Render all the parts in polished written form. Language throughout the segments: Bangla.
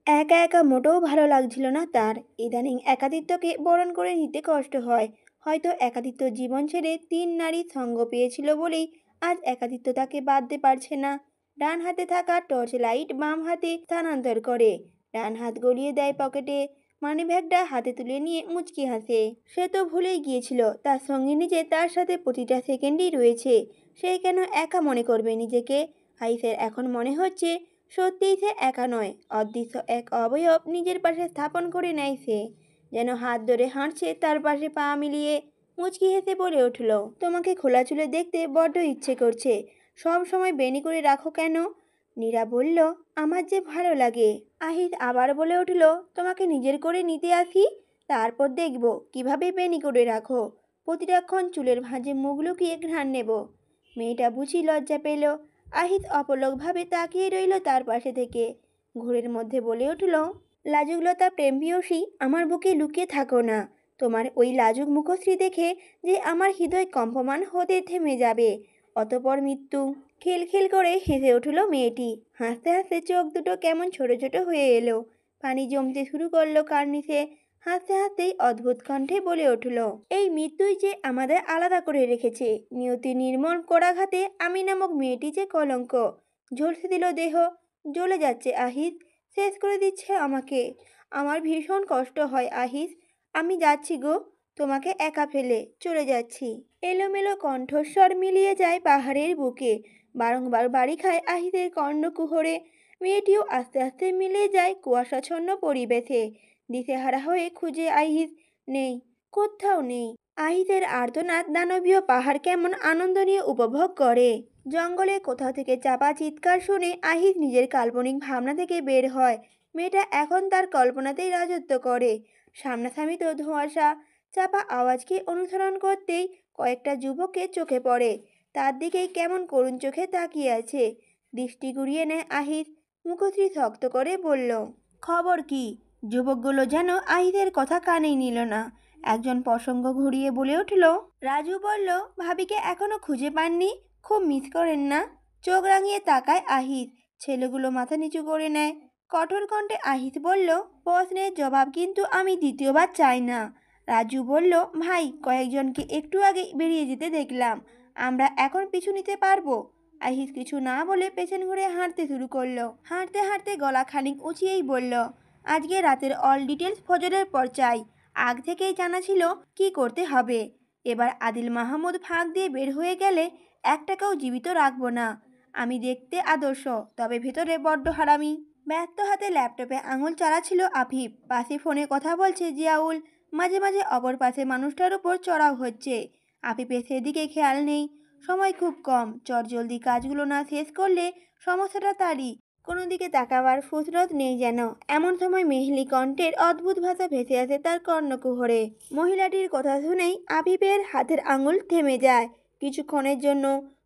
একা একা মোটেও ভালো লাগছিল না তার। ইদানিং একাকিত্বকে বরণ করে নিতে কষ্ট হয়। হয়তো একাকিত্ব জীবন ছেড়ে ৩ নারীর সঙ্গ পেয়েছিল বলেই আজ একাকিত্ব তাকে বাঁধতে পারছে না। ডান হাতে থাকা টর্চ লাইট বাম হাতে স্থানান্তর করে। ডান হাত গলিয়ে দেয় পকেটে। মানিব্যাগটা হাতে তুলে নিয়ে মুচকি হাসে। সে তো ভুলেই গিয়েছিল তার সঙ্গিনী যে তার সাথে প্রতিটা সেকেন্ডেই রয়েছে। সে কেন একা মনে করবে নিজেকে? আইসের এখন মনে হচ্ছে সত্যিই সে একা নয়, অদৃশ্য এক অবয়ব নিজের পাশে স্থাপন করে নেয় সে। যেন হাত ধরে হাঁটছে তার পাশে পা মিলিয়ে। মুচকি হেসে বলে উঠল, তোমাকে খোলা চুলে দেখতে বড্ড ইচ্ছে করছে। সব সময় বেনি করে রাখো কেন? নীরা বলল, আমার যে ভালো লাগে। আহিত আবার বলে উঠল, তোমাকে নিজের করে নিতে আসি, তারপর দেখব কিভাবে বেনি করে রাখো। প্রতিটাক্ষণ চুলের ভাঁজে মুখ লুকিয়ে ঘ্রাণ নেব। মেয়েটা বুঝি লজ্জা পেল। আহিত অপলকভাবে তাকিয়ে রইল তার পাশে থেকে। ঘোরের মধ্যে বলে উঠল, লাজুকলতা প্রেমপিয়সী, আমার বুকে লুকিয়ে থাকো না। তোমার ওই লাজুক মুখশ্রী দেখে যে আমার হৃদয় কম্পমান হতে থেমে যাবে, অতপর মৃত্যু। খিলখিল করে হেসে উঠল মেয়েটি। হাসতে হাসতে চোখ দুটো কেমন ছোট ছোট হয়ে এলো। পানি জমতে শুরু করলো কার্নিসে। হাসতে হাসতেই অদ্ভুত কণ্ঠে বলে উঠল, এই মৃত্যুই যে আমাদের আলাদা করে রেখেছে। নিয়তি নির্মল করাঘাতে আমি নামক মেয়েটি যে কলঙ্ক। ঝলসে দিল দেহ। জ্বলে যাচ্ছে আহিস। শেষ করে দিচ্ছে আমাকে। আমার ভীষণ কষ্ট হয় আহিস। আমি যাচ্ছি গো, তোমাকে একা ফেলে চলে যাচ্ছি। এলোমেলো কণ্ঠস্বর মিলিয়ে যায় পাহাড়ের বুকে। বারংবার বাড়ি খায় আহিসের কর্ণকুহরে। মেয়েটিও আস্তে আস্তে মিলে যায় কুয়াশাচ্ছন্ন পরিবেশে। দিশেহারা হয়ে খুঁজে আহিস। নেই, কোথাও নেই। আহিসের আর্তনাদ দানবীয় পাহাড় কেমন আনন্দ নিয়ে উপভোগ করে। জঙ্গলে কোথাও থেকে চাপা চিৎকার শুনে আহিস নিজের কাল্পনিক ভাবনা থেকে বের হয়। মেয়েটা এখন তার কল্পনাতেই রাজত্ব করে। সামনাসামনি তো ধোঁয়াশা। চাপা আওয়াজকে অনুসরণ করতেই কয়েকটা যুবককে চোখে পড়ে। তার দিকেই কেমন করুণ চোখে তাকিয়ে আছে। দৃষ্টি ঘুরিয়ে নেয় আহিস। মুখশ্রী শক্ত করে বলল, খবর কি? যুবকগুলো যেন আহিদের কথা কানেই নিল না। একজন প্রসঙ্গ ঘুরিয়ে বলে উঠল, রাজু বলল ভাবিকে এখনো খুঁজে পাননি, খুব মিস করেন না? চোখ রাঙিয়ে তাকায় আহিস। ছেলেগুলো মাথা নিচু করে নেয়। কঠোর কণ্ঠে আহিস বলল, প্রশ্নের জবাব কিন্তু আমি দ্বিতীয়বার চাই না। রাজু বলল, ভাই কয়েকজনকে একটু আগে বেরিয়ে যেতে দেখলাম, আমরা এখন পিছু নিতে পারবো? আহিস কিছু না বলে পেছন ঘুরে হাঁটতে শুরু করলো। হাঁটতে হাঁটতে গলা খানিক উঁচিয়েই বলল, আজকে রাতের অল ডিটেলস ফজরের পর চাই। আগ থেকেই জানা ছিল কি করতে হবে। এবার আদিল মাহমুদ ফাঁক দিয়ে বের হয়ে গেলে একটাকেও জীবিত রাখবো না। আমি দেখতে আদর্শ, তবে ভেতরে বড্ড হারামি। ব্যস্ত হাতে ল্যাপটপে আঙুল চালাচ্ছিল আফিফ। পাশে ফোনে কথা বলছে জিয়াউল। মাঝে মাঝে অপর পাশে মানুষটার উপর চড়াও হচ্ছে। আফিফের সেদিকে খেয়াল নেই। সময় খুব কম। চটজলদি কাজগুলো না শেষ করলে সমস্যাটা তারই। কোনো দিকে তাকাবার ফুসরত নেই যেন। এমন সময় মেহলি কণ্ঠের অদ্ভুত ভাষা ভেসে আসে তার কর্ণকুহরে। মহিলাটির কথা শুনেই আফিফের হাতের আঙুল থেমে যায়। কিছুক্ষণের জন্য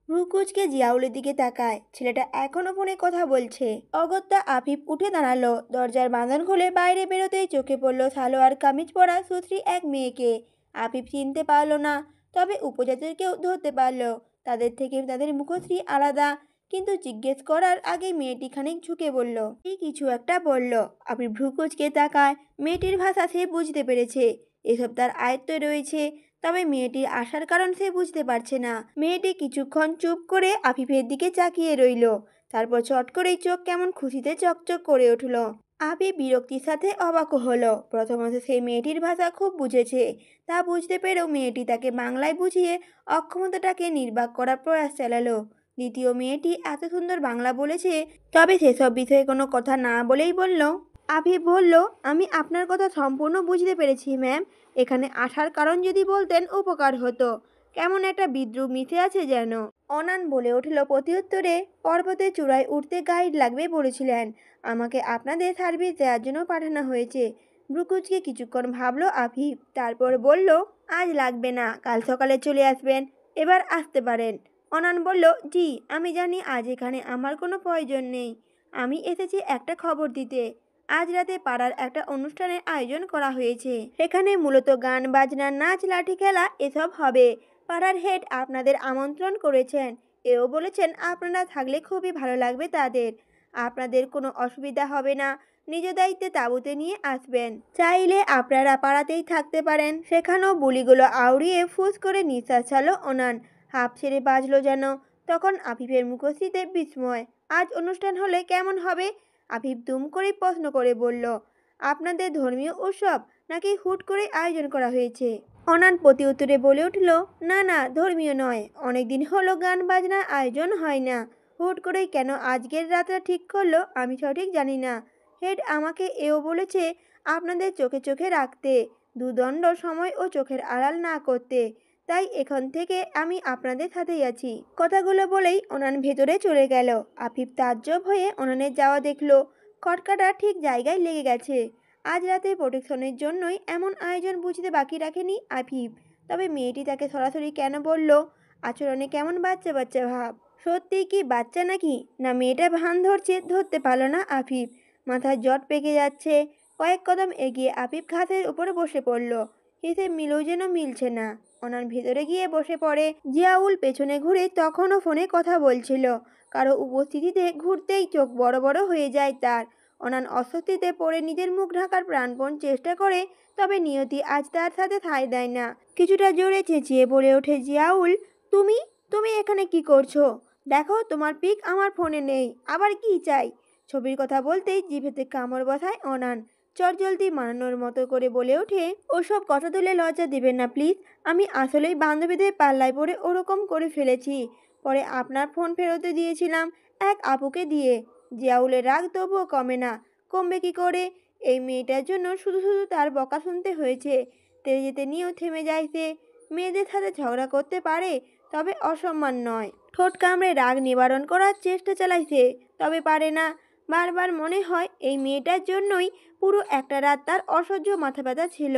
ভ্রুকুচকে জিয়াউলের দিকে তাকায়। ছেলেটা এখনো ফোনে কথা বলছে। অগত্যা আফিফ উঠে দাঁড়ালো। দরজার বাঁধন খুলে বাইরে বেরোতেই চোখে পড়ল সালোয়ার কামিজ পরা সুশ্রী এক মেয়েকে। আফিফ চিনতে পারল না, তবে উপজাতির কেউ ধরতে পারল। তাদের থেকে তাদের মুখশ্রী আলাদা। কিন্তু জিজ্ঞেস করার আগে মেয়েটি খানিক ঝুঁকে বলল, এই কিছু একটা বলল। আফিফ ভ্রুকুচকে তাকায়। মেয়েটির ভাষা সে বুঝতে পেরেছে। এসব তার আয়ত্তে রয়েছে। তবে মেয়েটির আসার কারণ সে বুঝতে পারছে না। মেয়েটি কিছুক্ষণ চুপ করে আফিফের দিকে তাকিয়ে রইল। তারপর চট করেই চোখ কেমন খুশিতে চকচক করে উঠল। আফিফ বিরক্তির সাথে অবাক হলো। প্রথমত সে মেয়েটির ভাষা খুব বুঝেছে। তা বুঝতে পেরেও মেয়েটি তাকে বাংলায় বুঝিয়ে অক্ষমতাটাকে নির্বাক করার প্রয়াস চালালো। দ্বিতীয় মেয়েটি এত সুন্দর বাংলা বলেছে, তবে সেসব বিষয়ে কোনো কথা না বলেই বলল, আফিফ বলল, আমি আপনার কথা সম্পূর্ণ বুঝতে পেরেছি ম্যাম। এখানে আসার কারণ যদি বলতেন উপকার হতো। কেমন একটা বিদ্রুপ মিশে আছে যেন। অনান বলে উঠল প্রত্যুত্তরে, পর্বতের চূড়ায় উঠতে গাইড লাগবে বলেছিলেন। আমাকে আপনাদের সার্ভিস দেওয়ার জন্য পাঠানো হয়েছে। ব্রুকুচকে কিছুক্ষণ ভাবলো আফিফ, তারপর বলল, আজ লাগবে না, কাল সকালে চলে আসবেন। এবার আসতে পারেন। অনান বলল, জি আমি জানি আজ এখানে আমার কোনো প্রয়োজন নেই। আমি এসেছি একটা খবর দিতে। আজ রাতে পাড়ার একটা অনুষ্ঠানের আয়োজন করা হয়েছে। সেখানে মূলত গান বাজনা নাচ লাঠি খেলা এসব হবে। পাড়ার হেড আপনাদের আমন্ত্রণ করেছেন। এও বলেছেন আপনারা থাকলে খুবই ভালো লাগবে তাদের। আপনাদের কোনো অসুবিধা হবে না। নিজ দায়িত্বে তাঁবুতে নিয়ে আসবেন। চাইলে আপনারা পাড়াতেই থাকতে পারেন। সেখানেও বুলিগুলো আউড়িয়ে ফুস করে নিঃশ্বাস ছাড়ল অনান। হাঁপ ছেড়ে বাজল যেন। তখন আফিফের মুখশ্রীতে বিস্ময়। আজ অনুষ্ঠান হলে কেমন হবে? আফিফ দুম করে প্রশ্ন করে বলল, আপনাদের ধর্মীয় উৎসব নাকি হুট করে আয়োজন করা হয়েছে? অনান প্রতি উত্তরে বলে উঠল, না না, ধর্মীয় নয়। অনেকদিন হলো গান বাজনার আয়োজন হয় না। হুট করেই কেন আজকের রাতটা ঠিক করলো আমি সঠিক জানি না। হেড আমাকে এও বলেছে আপনাদের চোখে চোখে রাখতে, দুদণ্ড সময় ও চোখের আড়াল না করতে। তাই এখন থেকে আমি আপনাদের সাথেই আছি। কথাগুলো বলেই অনান ভেতরে চলে গেল। আফিফ তাজ্জব হয়ে অনানের যাওয়া দেখলো। খটকাটা ঠিক জায়গায় লেগে গেছে। আজ রাতে প্রোটেকশনের জন্যই এমন আয়োজন বুঝতে বাকি রাখেনি আফিফ। তবে মেয়েটি তাকে সরাসরি কেন বলল? আচরণে কেমন বাচ্চা বাচ্চা ভাব। সত্যিই কি বাচ্চা নাকি? না মেয়েটা ভান ধরছে, ধরতে পারল না আফিফ। মাথায় জট পেকে যাচ্ছে। কয়েক কদম এগিয়ে আফিফ ঘাসের উপরে বসে পড়ল। হিসেব মিলেও যেন মিলছে না। অনান ভেতরে গিয়ে বসে পড়ে। জিয়াউল পেছনে ঘুরে তখনও ফোনে কথা বলছিল। কারো উপস্থিতিতে ঘুরতেই চোখ বড় বড় হয়ে যায় তার। অনান অস্বস্তিতে পড়ে নিজের মুখ ঢাকার প্রাণপণ চেষ্টা করে, তবে নিয়তি আজ তার সাথে ঠাঁই দেয় না। কিছুটা জোরে চেঁচিয়ে বলে ওঠে, জিয়াউল, তুমি তুমি এখানে কি করছো? দেখো তোমার পিক আমার ফোনে নেই, আবার কি চাই? ছবির কথা বলতেই জিভেতে কামড় বসায় অনান। চটজলদি মানানোর মতো করে বলে ওঠে, ওসব কথা তুলে লজ্জা দিবেন না প্লিজ। আমি আসলেই বান্ধবীদের পাল্লায় পড়ে ওরকম করে ফেলেছি। পরে আপনার ফোন ফেরত দিয়েছিলাম এক আপুকে দিয়ে। জিয়াউলের রাগ তবুও কমে না। কমবে কি করে? এই মেয়েটার জন্য শুধু শুধু তার বকা শুনতে হয়েছে। তেরে যেতে নিয়েও থেমে যায় সে। মেয়েদের সাথে ঝগড়া করতে পারে, তবে অসম্মান নয়। ঠোঁট কামড়ে রাগ নিবারণ করার চেষ্টা চালায় সে, তবে পারে না। বারবার মনে হয় এই মেয়েটার জন্যই পুরো একটা রাত তার অসহ্য মাথা ব্যথা ছিল।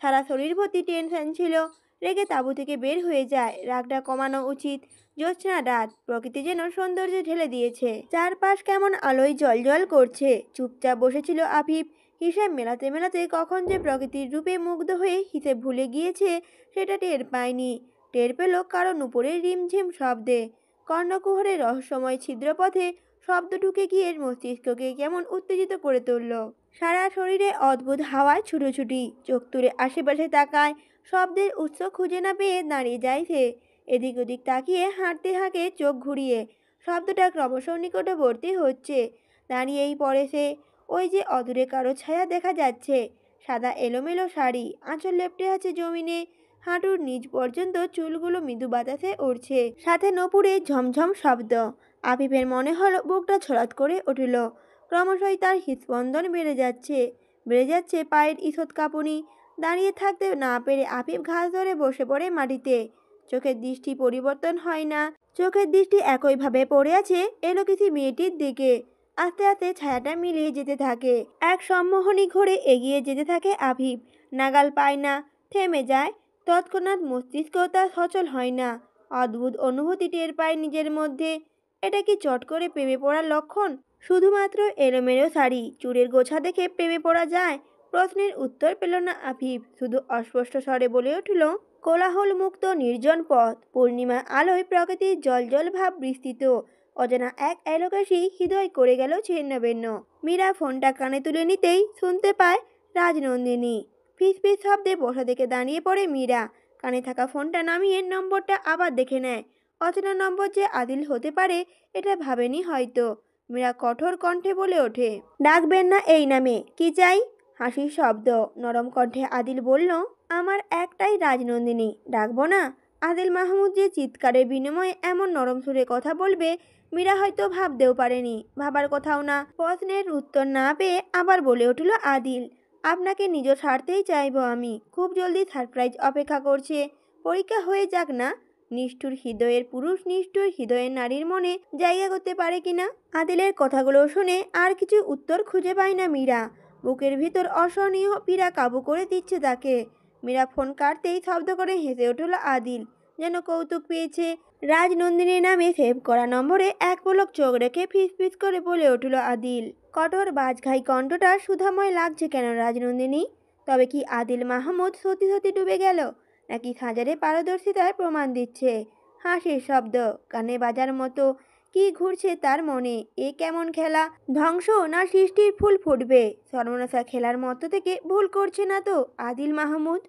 সারা শরীর ভর্তি টেনশন ছিল। রেগে তাঁবু থেকে বের হয়ে যায়। রাগটা কমানো উচিত। জ্যোৎস্না রাত, প্রকৃতি যেন সৌন্দর্য ঢেলে দিয়েছে। চারপাশ কেমন আলোয় জলজল করছে। চুপচাপ বসেছিল আফিফ। হিসেব মেলাতে মেলাতে কখন যে প্রকৃতির রূপে মুগ্ধ হয়ে হিসেব ভুলে গিয়েছে সেটা টের পায়নি। টের পেল কারণ উপরে রিমঝিম শব্দে। কর্ণকুহরের রহস্যময় ছিদ্রপথে শব্দ ঢুকে গিয়ে মস্তিষ্ককে কেমন উত্তেজিত করে তুলল। সারা শরীরে অদ্ভুত হাওয়ায় ছুটোছুটি। চোখ তুলে আশেপাশে তাকায়। শব্দের উৎস খুঁজে না পেয়ে দাঁড়িয়ে যায় সে। এদিক ওদিক তাকিয়ে হাঁটতে থাকে চোখ ঘুরিয়ে। শব্দটা ক্রমশ নিকটবর্তী হচ্ছে। দাঁড়িয়েই পড়ে সে। ওই যে অদূরে কারো ছায়া দেখা যাচ্ছে। সাদা এলোমেলো শাড়ি, আঁচল লেপ্টে আছে জমিনে। হাঁটুর নিচ পর্যন্ত চুলগুলো মৃদু বাতাসে উড়ছে। সাথে নপুরে ঝমঝম শব্দ। আফিফের মনে হলো বুকটা ছড়াৎ করে উঠল। ক্রমশই তার হৃদস্পন্দন বেড়ে যাচ্ছে। বেড়ে যাচ্ছে পায়ের ঈষৎ কাঁপুনি। দাঁড়িয়ে থাকতে না পেরে আফিফ ঘাস ধরে বসে পড়ে মাটিতে। চোখের দৃষ্টি পরিবর্তন হয় না। চোখের দৃষ্টি একইভাবে পড়ে আছে এলোকিসি মেয়েটির দিকে। আস্তে আস্তে ছায়াটা মিলিয়ে যেতে থাকে। এক সম্মোহনী ঘোরে এগিয়ে যেতে থাকে আফিফ। নাগাল পায় না, থেমে যায়। তৎক্ষণাৎ মস্তিষ্ক তার সচল হয় না। অদ্ভুত অনুভূতি টের পায় নিজের মধ্যে। এটা কি চট করে প্রেমে পড়ার লক্ষণ? শুধুমাত্র এলোমেলো শাড়ি, চুলের গোছা দেখে প্রেমে পড়া যায়? প্রশ্নের উত্তর পেল না আফিফ। শুধু অস্পষ্ট স্বরে বলে উঠল, কোলাহল মুক্ত নির্জন পথ, পূর্ণিমা আলোয় প্রকৃতির জলজল ভাব বিস্তৃত। অজানা এক এলোকাশি হৃদয় করে গেল ছিন্নভিন্ন। মীরা ফোনটা কানে তুলে নিতেই শুনতে পায় রাজনন্দিনী। ফিসফিস শব্দে বসা থেকে দাঁড়িয়ে পড়ে মীরা। কানে থাকা ফোনটা নামিয়ে নম্বরটা আবার দেখে নেয়। অচেনা নম্বর যে আদিল হতে পারে এটা ভাবেনি হয়তো। মীরা কঠোর কণ্ঠে বলে ওঠে, ডাকবেন না এই নামে। কি চাই? হাসির শব্দ। নরম কণ্ঠে আদিল বলল, আমার একটাই রাজনন্দিনী, ডাকবো না? আদিল মাহমুদ যে চিৎকারের বিনিময়ে এমন নরম সুরে কথা বলবে মীরা হয়তো ভাবতেও পারেনি। ভাবার কথাও না। প্রশ্নের উত্তর না পেয়ে আবার বলে উঠল আদিল, আপনাকে নিজ ছাড়তেই চাইবো আমি। খুব জলদি সারপ্রাইজ অপেক্ষা করছে। পরীক্ষা হয়ে যাক না। নিষ্ঠুর হৃদয়ের পুরুষ নিষ্ঠুর হৃদয়ের নারীর মনে জায়গা করতে পারে কিনা। আদিলের কথাগুলো শুনে আর কিছু উত্তর খুঁজে পায় না মীরা। বুকের ভিতর অসহনীয় পীড়া কাবু করে দিচ্ছে তাকে। মীরা ফোন কাটতেই শব্দ করে হেসে উঠল আদিল, যেন কৌতুক পেয়েছে। রাজনন্দিনীর নামে সেভ করা নম্বরে এক পলক চোখ রেখে ফিসফিস করে বলে উঠল আদিল। কঠোর বাজঘাই কণ্ঠটা সুধাময় লাগছে কেন রাজনন্দিনী? তবে কি আদিল মাহমুদ সত্যি সত্যি ডুবে গেল, নাকি সাজারে পারদর্শিতার প্রমাণ দিচ্ছে? হাসির শব্দ কানে বাজার মতো। কি ঘুরছে তার মনে। এ কেমন খেলা? ধ্বংস না সৃষ্টির ফুল ফুটবে? সর্বনাশা খেলার মতো থেকে ভুল করছে না তো আদিল মাহমুদ?